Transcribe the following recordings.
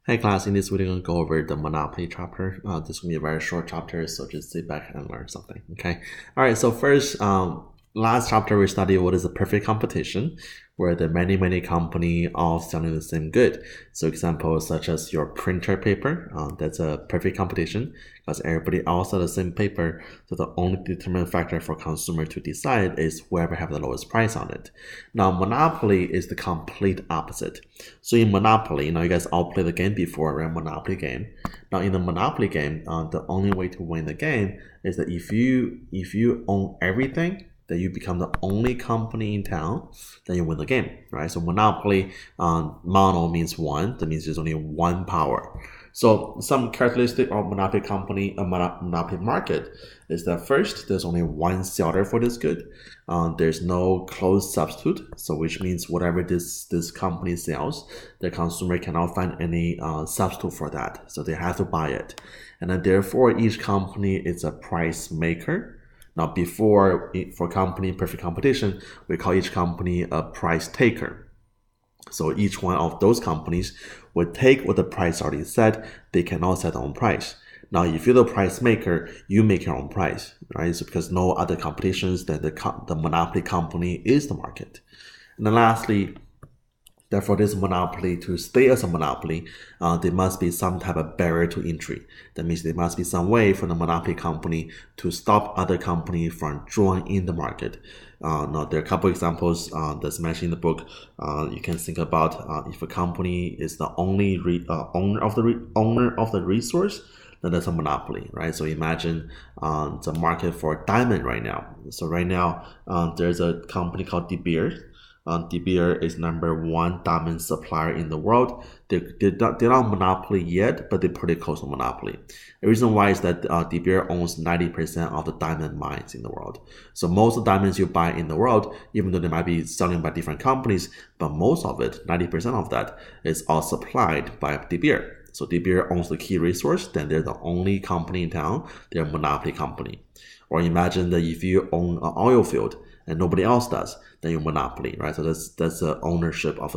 Hey class, in this video, I'm going to go over the Monopoly chapter. This will be a very short chapter, so just sit back and learn something, okay? All right, so first, last chapter we studied what is a perfect competition, where the many company all selling the same good. So examples such as your printer paper, that's a perfect competition because everybody all sell the same paper. So the only determining factor for consumer to decide is whoever have the lowest price on it. Now Monopoly is the complete opposite. So in Monopoly, you guys all played the game before, right? Monopoly game. Now in the Monopoly game, the only way to win the game is that if you own everything, that you become the only company in town, then you win the game, right? So Monopoly, mono means one. That means there's only one power. So some characteristic of Monopoly company, a Monopoly market, is that first, there's only one seller for this good. There's no close substitute, so which means whatever this company sells, the consumer cannot find any substitute for that, so they have to buy it. And then therefore, each company is a price maker. Now, before, for company perfect competition, we call each company a price taker. So each one of those companies would take what the price already set. They cannot set their own price. Now, if you're the price maker, you make your own price, right? So because no other competitions, then the monopoly company is the market. And then lastly, therefore, this monopoly, to stay as a monopoly, there must be some type of barrier to entry. That means there must be some way for the monopoly company to stop other companies from joining in the market. Now, there are a couple examples that's mentioned in the book. You can think about if a company is the only owner of the resource, then that's a monopoly, right? So imagine the market for diamond right now. So right now, there's a company called De Beers. De Beers is #1 diamond supplier in the world. They're not monopoly yet, but they're pretty close to monopoly. The reason why is that De Beers owns 90% of the diamond mines in the world. So most of the diamonds you buy in the world, even though they might be selling by different companies, but most of it, 90% of that, is all supplied by De Beers. So De Beers owns the key resource, then they're the only company in town. They're a monopoly company. Or imagine that if you own an oil field and nobody else does, then you're monopoly, right? So that's the ownership of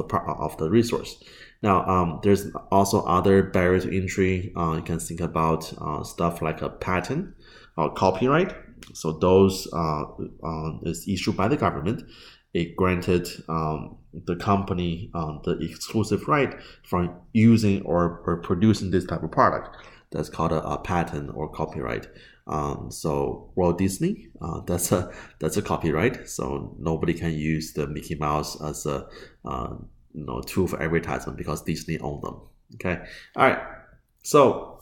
the resource. Now, there's also other barriers to entry. You can think about stuff like a patent or copyright. So those is issued by the government. It granted the company the exclusive right from using or producing this type of product. That's called a patent or copyright. So Walt Disney, that's a copyright. So nobody can use the Mickey Mouse as a tool for advertisement because Disney owns them. Okay, all right. So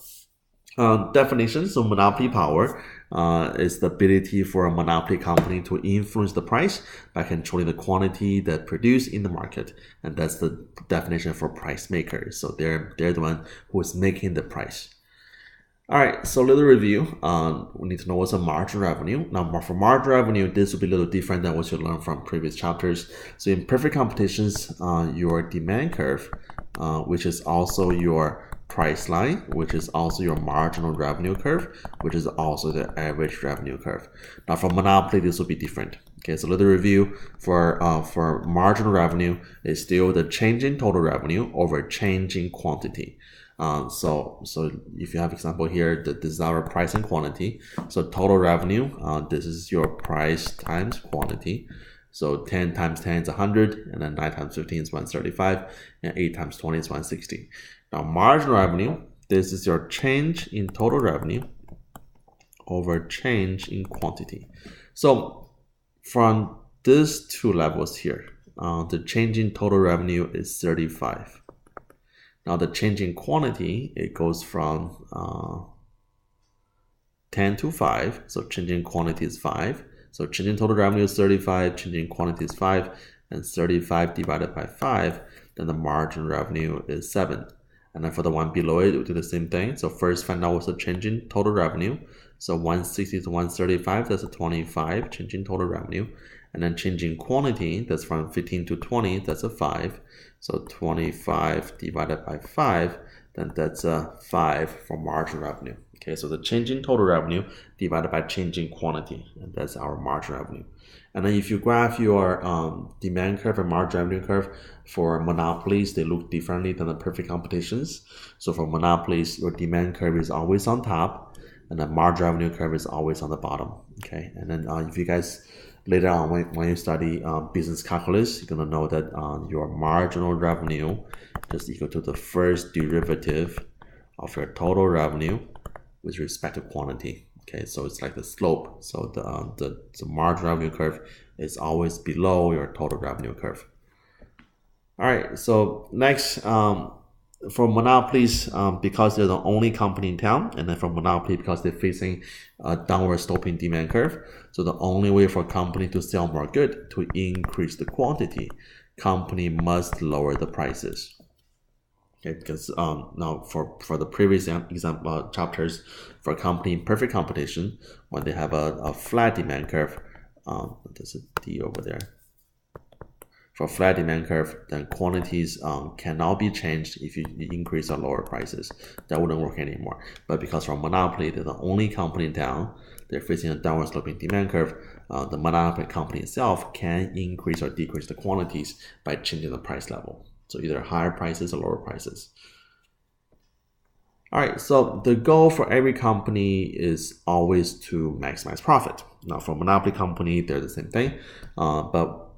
definitions of monopoly power is the ability for a monopoly company to influence the price by controlling the quantity that produced in the market, and that's the definition for price makers. So they're the one who is making the price. All right, so a little review. We need to know what's a marginal revenue. Now, for marginal revenue, this will be a little different than what you learned from previous chapters. So in perfect competitions, your demand curve, which is also your price line, which is also your marginal revenue curve, which is also the average revenue curve. Now, for monopoly, this will be different. Okay, so a little review for marginal revenue is still the change in total revenue over change in quantity. So if you have example here, that this is our price and quantity. So total revenue, this is your price times quantity. So 10 times 10 is 100, and then 9 times 15 is 135, and 8 times 20 is 160. Now marginal revenue, this is your change in total revenue over change in quantity. So from these two levels here, the change in total revenue is 35. Now the change in quantity, it goes from 10 to 5. So change in quantity is 5. So change in total revenue is 35, change in quantity is 5, and 35 divided by 5, then the margin revenue is 7. And then for the one below it, we'll do the same thing. So first find out what's the change in total revenue. So 160 to 135, that's a 25 change in total revenue. And then change in quantity, that's from 15 to 20, that's a 5. So 25 divided by 5, then that's a 5 for marginal revenue. Okay, so the change in total revenue divided by change in quantity, and that's our marginal revenue. And then if you graph your demand curve and marginal revenue curve for monopolies, they look differently than the perfect competitions. So for monopolies, your demand curve is always on top, and the marginal revenue curve is always on the bottom. Okay, and then if you guys later on when you study business calculus, you're gonna know that your marginal revenue is equal to the first derivative of your total revenue with respect to quantity. Okay, so it's like the slope. So the marginal revenue curve is always below your total revenue curve. All right, so next, for monopolies, because they're the only company in town, and then for monopoly, because they're facing a downward sloping demand curve, so the only way for a company to sell more good, to increase the quantity, company must lower the prices. Okay, because now for the previous example chapters, for a company in perfect competition, when they have a flat demand curve, there's a D over there. For flat demand curve, then quantities cannot be changed if you increase or lower prices. That wouldn't work anymore. But because for monopoly, they're the only company in town, they're facing a downward sloping demand curve, the monopoly company itself can increase or decrease the quantities by changing the price level. So either higher prices or lower prices. All right, so the goal for every company is always to maximize profit. Now for monopoly company, they're the same thing, but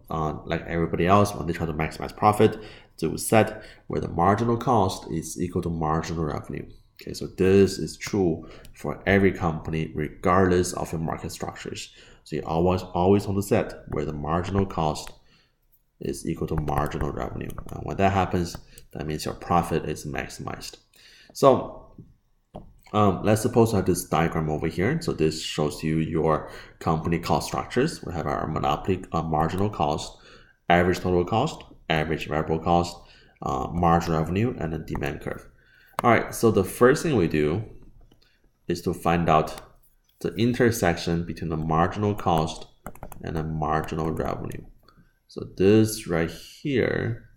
like everybody else, when they try to maximize profit, they will set where the marginal cost is equal to marginal revenue. Okay, so this is true for every company regardless of your market structures. So you always want to set where the marginal cost is equal to marginal revenue. And when that happens, that means your profit is maximized. So let's suppose I have this diagram over here. So this shows you your company cost structures. We have our monopoly marginal cost, average total cost, average variable cost, marginal revenue, and then demand curve. All right, so the first thing we do is to find out the intersection between the marginal cost and the marginal revenue. So this right here,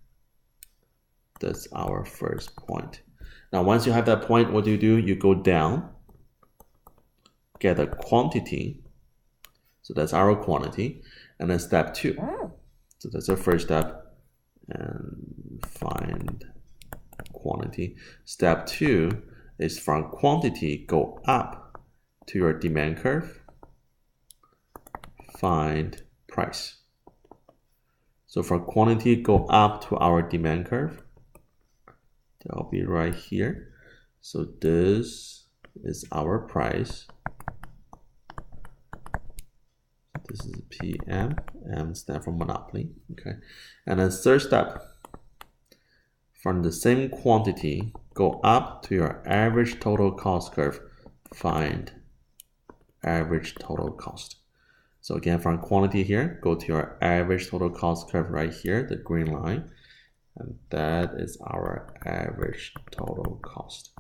that's our first point. Now, once you have that point, what do? You go down, get a quantity. So that's our quantity. And then step 2. So that's our first step. And find quantity. Step 2 is from quantity, go up to your demand curve. Find price. So for quantity, go up to our demand curve. That'll be right here. So this is our price. This is PM. M stands for monopoly. Okay. And then third step, from the same quantity, go up to your average total cost curve. Find average total cost. So again, from quantity here, go to your average total cost curve right here, the green line, and that is our average total cost.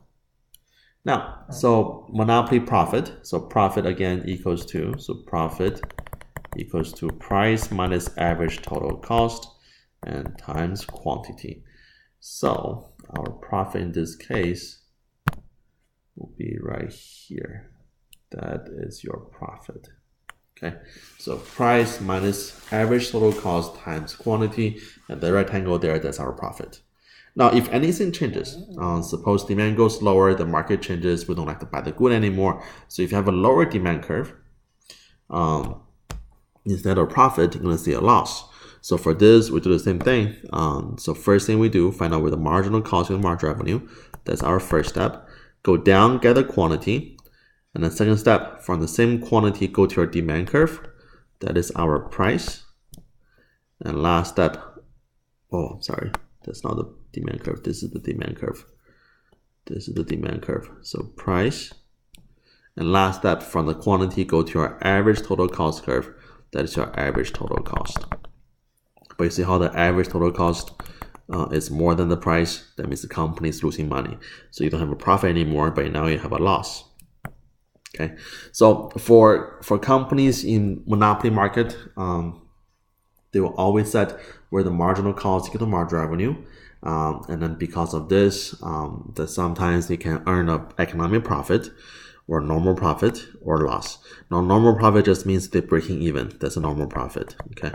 Now, so monopoly profit, so profit again equals to, so profit equals to price minus average total cost and times quantity. So our profit in this case will be right here. That is your profit. Okay, so price minus average total cost times quantity, and the rectangle there, that's our profit. Now, if anything changes, suppose demand goes lower, the market changes, we don't like to buy the good anymore. So if you have a lower demand curve, instead of profit, you're going to see a loss. So for this, we do the same thing. So first thing we do, find out where the marginal cost and marginal revenue. That's our first step. Go down, get the quantity. And the second step, from the same quantity, go to your demand curve. That is our price. And last step, oh, I'm sorry, that's not the demand curve. This is the demand curve. This is the demand curve. So price. And last step, from the quantity, go to your average total cost curve. That is your average total cost. But you see how the average total cost is more than the price. That means the company is losing money. So you don't have a profit anymore, but now you have a loss. Okay, so for companies in monopoly market, they will always set where the marginal cost equal to marginal revenue, and then because of this, that sometimes they can earn an economic profit, or normal profit or loss. Now, normal profit just means they're breaking even. That's a normal profit, okay?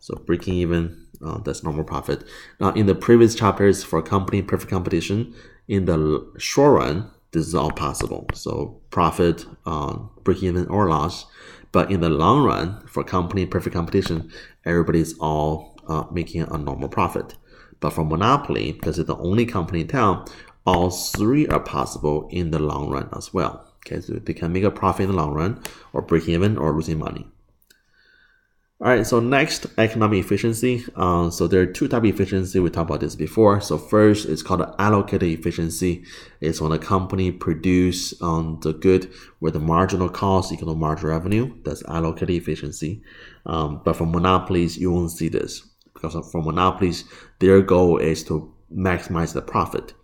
So breaking even, that's normal profit. Now, in the previous chapters for company perfect competition, in the short run, this is all possible. So profit, break even or loss. But in the long run, for company perfect competition, everybody's all making a normal profit. But for Monopoly, because it's the only company in town, all three are possible in the long run as well. Okay, so they can make a profit in the long run, or break even, or losing money. All right, so next, economic efficiency. So there are two types of efficiency. We talked about this before. So first, it's called allocated efficiency. It's when a company produce the good with the marginal cost equal to marginal revenue. That's allocated efficiency. But for monopolies, you won't see this, because for monopolies, their goal is to maximize the profit.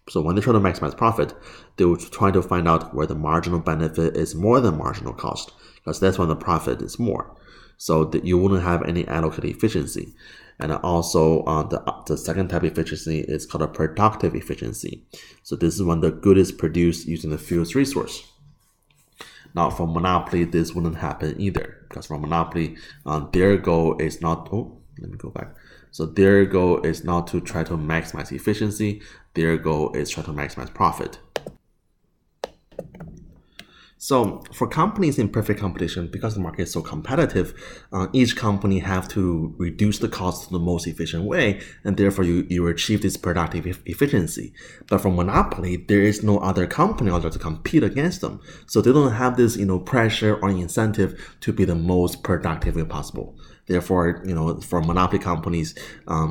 So when they try to maximize profit, they will try to find out where the marginal benefit is more than marginal cost, because that's when the profit is more. So that you wouldn't have any allocated efficiency. And also the second type of efficiency is called a productive efficiency. So this is when the good is produced using the fewest resource. Now for Monopoly, this wouldn't happen either, because for Monopoly, their goal is not, let me go back. So their goal is not to try to maximize efficiency. Their goal is try to maximize profit. So for companies in perfect competition, because the market is so competitive, each company have to reduce the cost to the most efficient way, and therefore you achieve this productive efficiency. But for Monopoly, there is no other company out there to compete against them. So they don't have this pressure or incentive to be the most productive way possible. Therefore, for monopoly companies,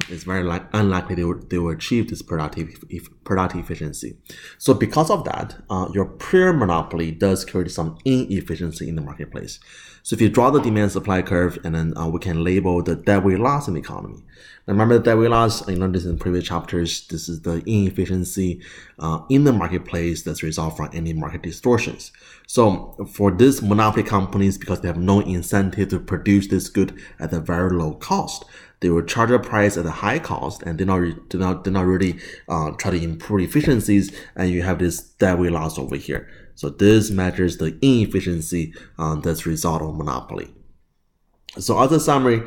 it's very unlikely they will achieve this productive efficiency. So because of that, your pure monopoly does create some inefficiency in the marketplace. So if you draw the demand supply curve, and then we can label the debt weight loss in the economy. Now remember the debt weight loss, I learned this in previous chapters. This is the inefficiency in the marketplace that's result from any market distortions. So for these monopoly companies, because they have no incentive to produce this good at a very low cost, they will charge a price at a high cost, and they're not really try to improve efficiencies, and you have this debt weight loss over here. So this measures the inefficiency that's result of monopoly. So as a summary,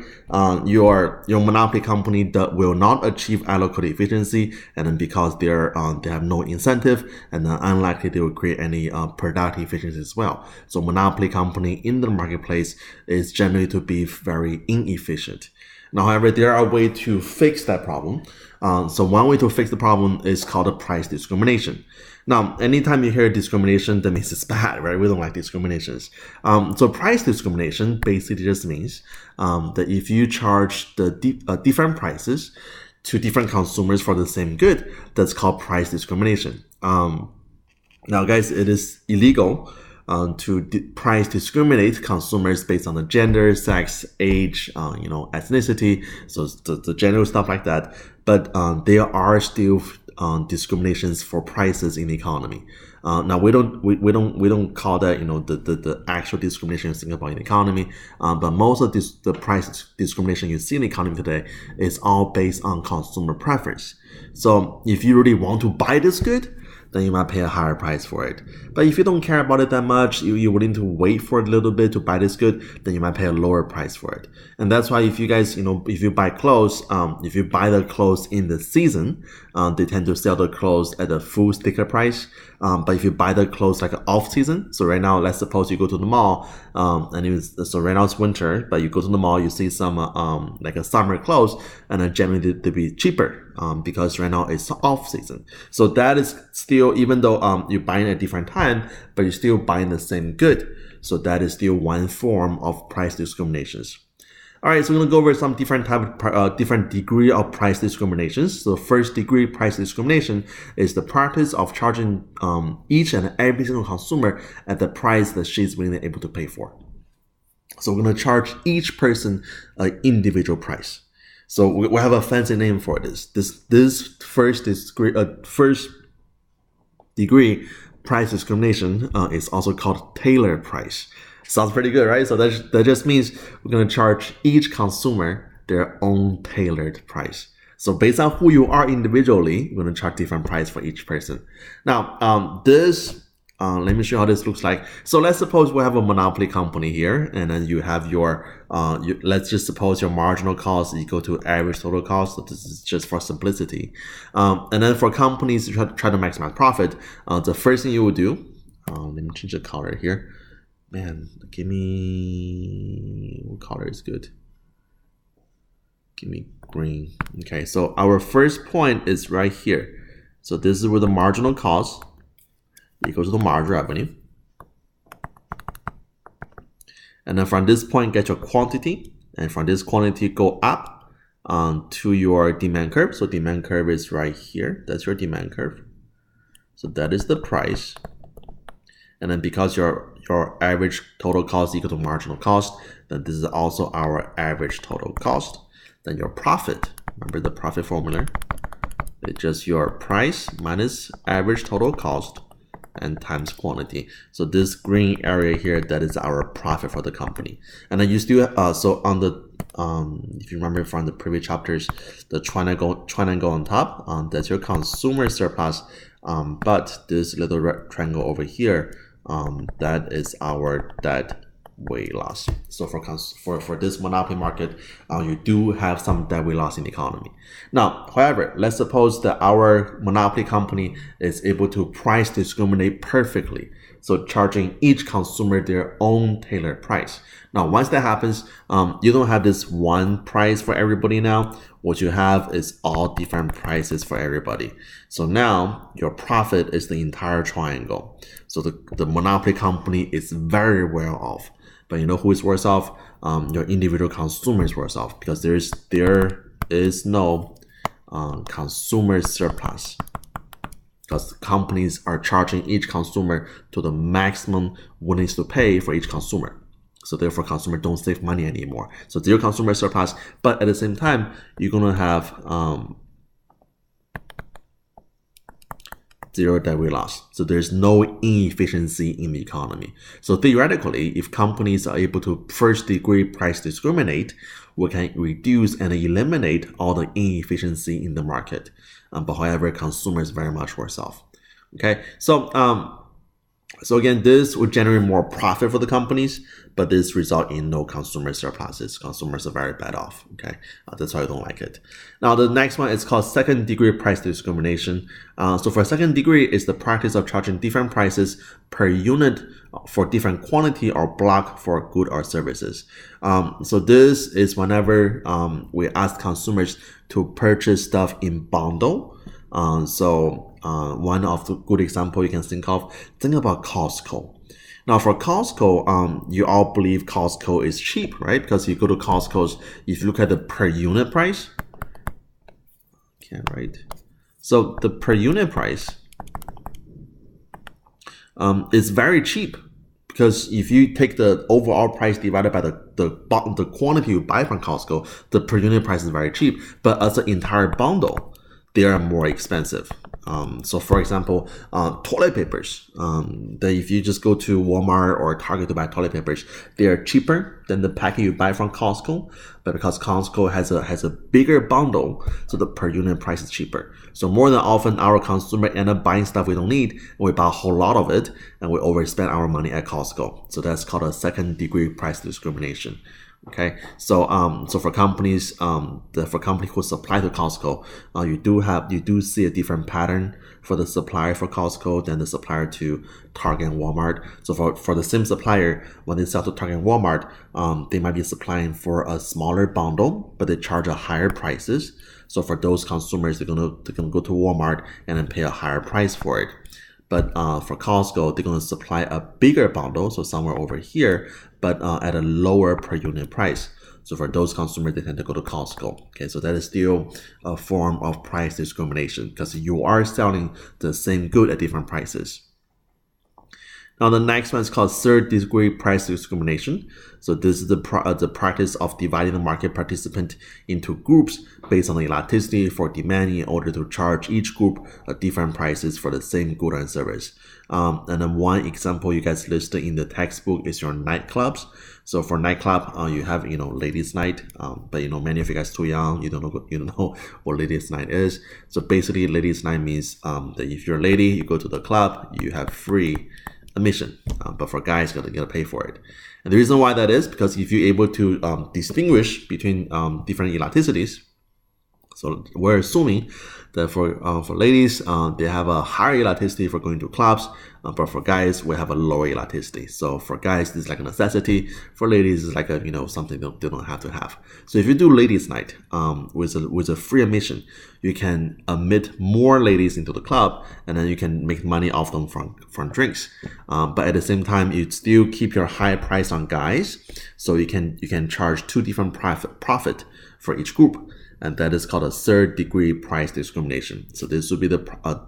your monopoly company will not achieve allocated efficiency, and then because they have no incentive, and unlikely they will create any productive efficiency as well. So monopoly company in the marketplace is generally to be very inefficient. Now, however, there are ways to fix that problem. So one way to fix the problem is called a price discrimination. Now, anytime you hear discrimination, that means it's bad, right? We don't like discriminations. So price discrimination basically just means that if you charge the different prices to different consumers for the same good, that's called price discrimination. Now, guys, it is illegal to price discriminate consumers based on the gender, sex, age, ethnicity, so the general stuff like that. But there are still discriminations for prices in the economy. Now we don't call that the actual discrimination in Singapore in the economy, but most of the price discrimination you see in the economy today is all based on consumer preference. So if you really want to buy this good, then you might pay a higher price for it. But if you don't care about it that much, you're willing to wait for a little bit to buy this good, then you might pay a lower price for it. And that's why if you guys, if you buy clothes, if you buy the clothes in the season, they tend to sell the clothes at a full sticker price. But if you buy the clothes like off season, so right now, let's suppose you go to the mall, so right now it's winter, but you go to the mall, you see some like a summer clothes, and then generally they'll be cheaper because right now it's off season. So that is still, even though you're buying at a different time, but you're still buying the same good. So that is still one form of price discriminations. All right, so we're going to go over some different degree of price discriminations. So first degree price discrimination is the practice of charging each and every single consumer at the price that she's willing and able to pay for. So we're going to charge each person an individual price. So we have a fancy name for this. This first degree price discrimination is also called tailored price. Sounds pretty good, right? So that just means we're going to charge each consumer their own tailored price. So based on who you are individually, we're going to charge different price for each person. Now, this let me show you how this looks like. So let's suppose we have a monopoly company here, and then you have your, let's just suppose your marginal cost is equal to average total cost. So this is just for simplicity. And then for companies to try to maximize profit, the first thing you would do, let me change the color here. Man, give me, what color is good? Give me green. Okay, so our first point is right here. So this is where the marginal cost equals to the marginal revenue. And then from this point, get your quantity. And from this quantity, go up to your demand curve. So demand curve is right here. That's your demand curve. So that is the price. And then because your average total cost equal to marginal cost, then this is also our average total cost. Then your profit, remember the profit formula, it's just your price minus average total cost and times quantity. So this green area here, that is our profit for the company. And then you still, so on the, if you remember from the previous chapters, the triangle on top, that's your consumer surplus. But this little red triangle over here, that is our dead weight loss. So for this monopoly market, you do have some dead weight loss in the economy. Now, however, let's suppose that our monopoly company is able to price discriminate perfectly, so charging each consumer their own tailored price. Now, once that happens, you don't have this one price for everybody now. What you have is all different prices for everybody. So now your profit is the entire triangle. So the monopoly company is very well off. But you know who is worse off? Your individual consumer is worse off, because there is no consumer surplus, because companies are charging each consumer to the maximum willingness to pay for each consumer. So therefore, consumer don't save money anymore. So zero consumer surplus, but at the same time, you're gonna have zero dead weight loss. So there's no inefficiency in the economy. So theoretically, if companies are able to first degree price discriminate, we can reduce and eliminate all the inefficiency in the market. But however, consumers very much worse off. Okay, so again, this would generate more profit for the companies, but this result in no consumer surpluses. Consumers are very bad off. Okay, that's why I don't like it. Now, the next one is called second degree price discrimination. So for second degree, is the practice of charging different prices per unit for different quantity or block for good or services. So this is whenever we ask consumers to purchase stuff in bundle. One of the good example you can think about Costco. Now for Costco, you all believe Costco is cheap, right? Because you go to Costco's, if you look at the per unit price, right? So the per unit price is very cheap, because if you take the overall price divided by the quantity you buy from Costco, the per unit price is very cheap. But as an entire bundle, they are more expensive. So for example, toilet papers, that if you just go to Walmart or Target to buy toilet papers, they are cheaper than the packet you buy from Costco. But because Costco has a bigger bundle, so the per unit price is cheaper. So more than often, our consumer end up buying stuff we don't need, and we buy a whole lot of it, and we overspend our money at Costco. So that's called a second degree price discrimination. Okay, so for companies, for companies who supply to Costco, you do see a different pattern for the supplier for Costco than the supplier to Target and Walmart. So for the same supplier, when they sell to Target and Walmart, they might be supplying for a smaller bundle, but they charge a higher prices. So for those consumers, they're gonna go to Walmart and then pay a higher price for it. But for Costco, they're going to supply a bigger bundle, so somewhere over here, but at a lower per unit price. So for those consumers, they tend to go to Costco. Okay, so that is still a form of price discrimination, because you are selling the same good at different prices. Now the next one is called third degree price discrimination. So this is the practice of dividing the market participant into groups based on the elasticity for demand in order to charge each group different prices for the same good and service. And then one example you guys listed in the textbook is your nightclubs. So for nightclub, you have ladies' night, but many of you guys too young, you don't know what ladies' night is. So basically, ladies' night means that if you're a lady, you go to the club, you have free admission, but for guys, you gotta pay for it. And the reason why that is because if you're able to distinguish between different elasticities, so we're assuming that for ladies, they have a higher elasticity for going to clubs, but for guys, we have a lower elasticity. So for guys, this is like a necessity. For ladies, it's like a something they don't have to have. So if you do ladies' night with a free admission, you can admit more ladies into the club, and then you can make money off them from drinks. But at the same time, you still keep your high price on guys, so you can charge two different profit for each group. And that is called a third degree price discrimination. So this will be the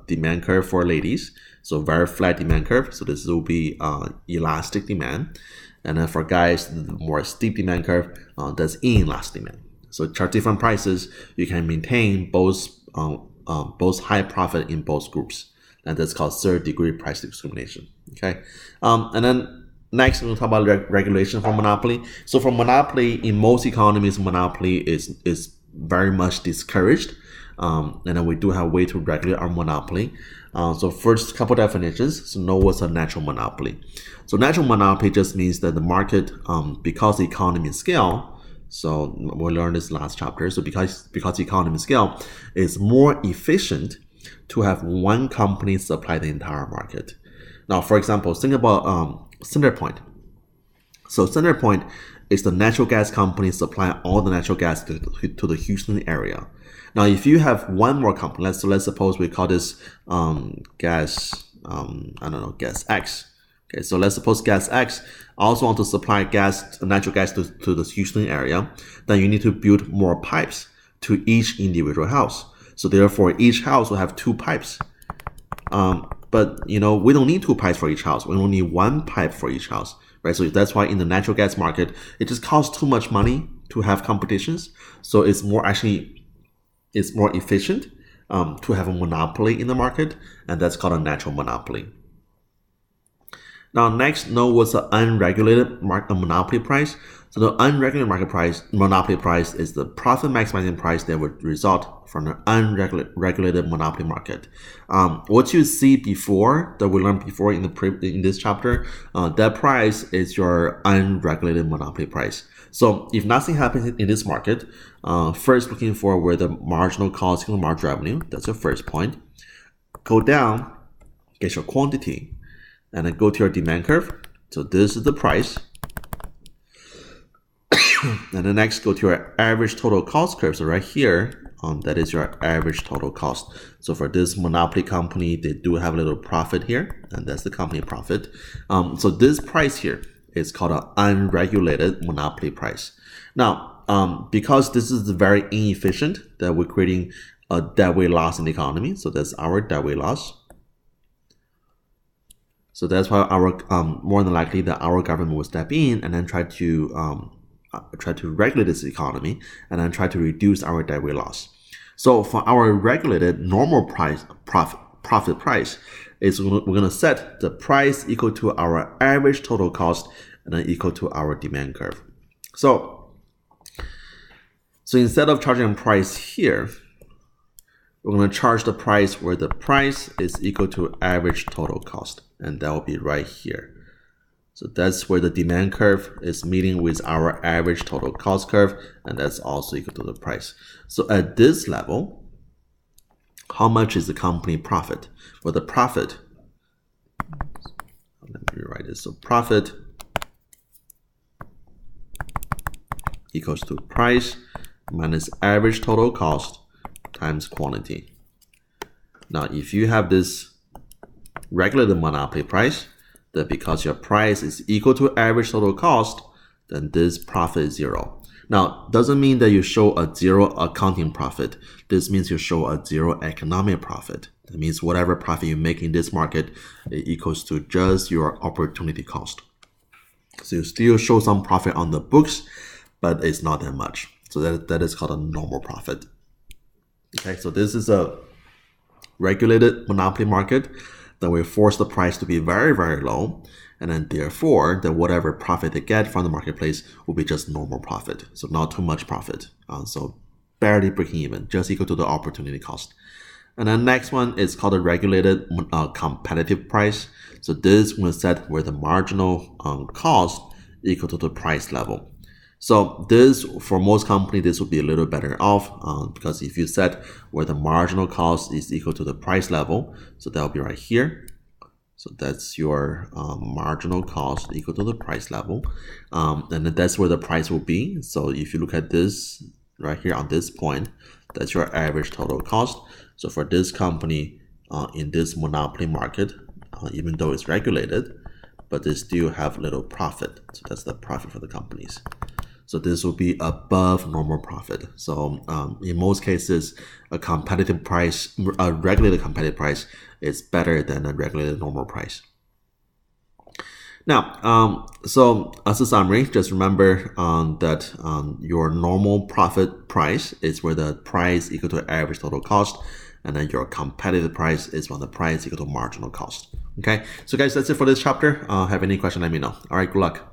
demand curve for ladies. So very flat demand curve. So this will be elastic demand. And then for guys, the more steep demand curve, that's inelastic demand. So charge different prices, you can maintain both high profit in both groups. And that's called third degree price discrimination. Okay. And then next, we'll talk about regulation for monopoly. So for monopoly, in most economies, monopoly is very much discouraged, and then we do have a way to regulate our monopoly. So first couple definitions. So know what's a natural monopoly. So natural monopoly just means that the market, because the economy of scale, so we learned this last chapter, so because the economy of scale is more efficient to have one company supply the entire market. Now, for example, think about Centerpoint. So Centerpoint is the natural gas company supplying all the natural gas to the Houston area. Now, if you have one more company, let's suppose we call this gas X. Okay, so let's suppose gas X also want to supply natural gas to the Houston area. Then you need to build more pipes to each individual house. So therefore, each house will have two pipes. But we don't need two pipes for each house. We only need one pipe for each house. Right, so that's why in the natural gas market, it just costs too much money to have competitions. So it's more efficient to have a monopoly in the market, and that's called a natural monopoly. Now, next, know what's the unregulated monopoly price. So the unregulated monopoly price is the profit maximizing price that would result from an unregulated monopoly market. What you see before, that we learned before in this chapter, that price is your unregulated monopoly price. So if nothing happens in this market, first looking for where the marginal cost equals marginal revenue. That's your first point. Go down, get your quantity, and then go to your demand curve. So this is the price. And then next, go to your average total cost curve. So right here, that is your average total cost. So for this monopoly company, they do have a little profit here, and that's the company profit. So this price here is called an unregulated monopoly price. Now, because this is very inefficient, that we're creating a deadweight loss in the economy. So that's our deadweight loss. So that's why more than likely that our government will step in and then try to regulate this economy and then try to reduce our deadweight loss. So for our regulated normal profit price, we're going to set the price equal to our average total cost and then equal to our demand curve. So instead of charging a price here, we're going to charge the price where the price is equal to average total cost, and that will be right here. So that's where the demand curve is meeting with our average total cost curve, and that's also equal to the price. So at this level, how much is the company profit? Well, the profit, let me rewrite this. So profit equals to price minus average total cost times quantity. Now, if you have this regulated monopoly price, that because your price is equal to average total cost, then this profit is zero. Now, doesn't mean that you show a zero accounting profit. This means you show a zero economic profit. That means whatever profit you make in this market equals to just your opportunity cost. So you still show some profit on the books, but it's not that much. So that is called a normal profit. Okay, so this is a regulated monopoly market that will force the price to be very, very low. And then therefore, that whatever profit they get from the marketplace will be just normal profit. So not too much profit. So barely breaking even, just equal to the opportunity cost. And then next one is called a regulated competitive price. So this will set where the marginal cost equal to the price level. So this, for most companies, this will be a little better off because if you set where the marginal cost is equal to the price level, so that will be right here. So that's your marginal cost equal to the price level. And then that's where the price will be. So if you look at this right here on this point, that's your average total cost. So for this company in this monopoly market, even though it's regulated, but they still have little profit. So that's the profit for the companies. So this will be above normal profit. So in most cases, a competitive price, a regulated competitive price is better than a regulated normal price. Now, so as a summary, just remember that your normal profit price is where the price equal to average total cost, and then your competitive price is when the price equal to marginal cost. Okay, so guys, that's it for this chapter. Have any question, let me know. All right, good luck.